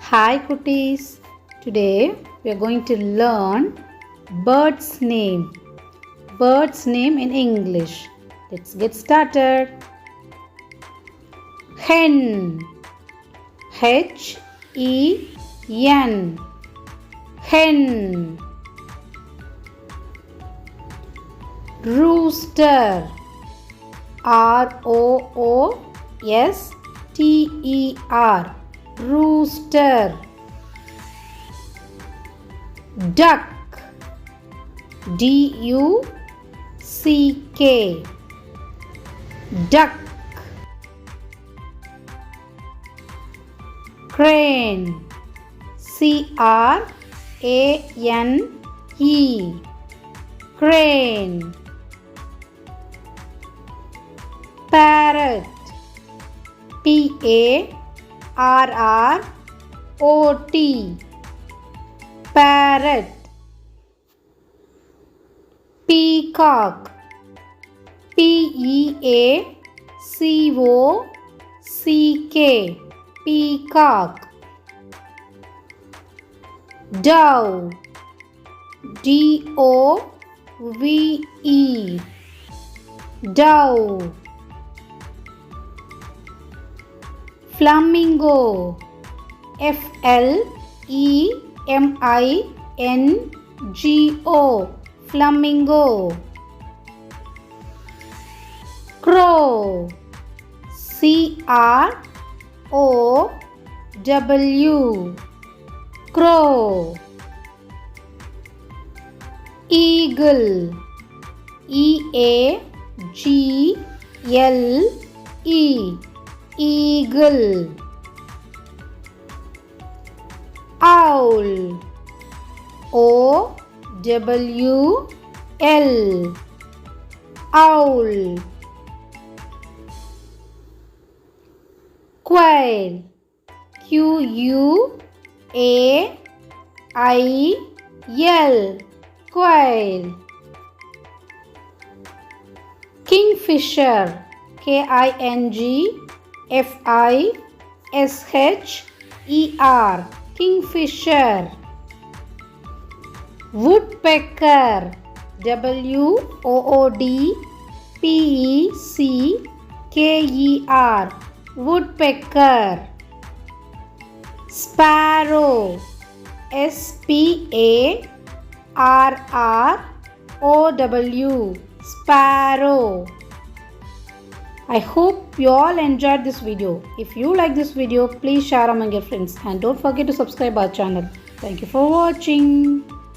Hi Kutis. Today we are going to learn bird's name. Bird's name in English. Let's get started. Hen. H-E-N. Hen. Rooster. R-O-O-S-T-E-R. Rooster. Duck. D-U-C-K. Duck. Crane. C-R-A-N-E. Crane. Parrot. P-A-R-R-O-T. Parrot. Peacock. P-E-A-C-O-C-K. Peacock. Dove. D-O-V-E. Dove. Flamingo. F-L-E-M-I-N-G-O. Flamingo. Crow. C-R-O-W. Crow. Eagle. E-A-G-L-E. Eagle. Owl. O-W-L. Owl. Quail. Q-U-A-I-L. Quail. Kingfisher. K-I-N-G-F-I-S-H-E-R. Kingfisher. Woodpecker. W-O-O-D-P-E-C-K-E-R. Woodpecker. Sparrow. S-P-A-R-R-O-W. Sparrow. I hope you all enjoyed this video. If you like this video, please share among your friends and don't forget to subscribe our channel. Thank you for watching.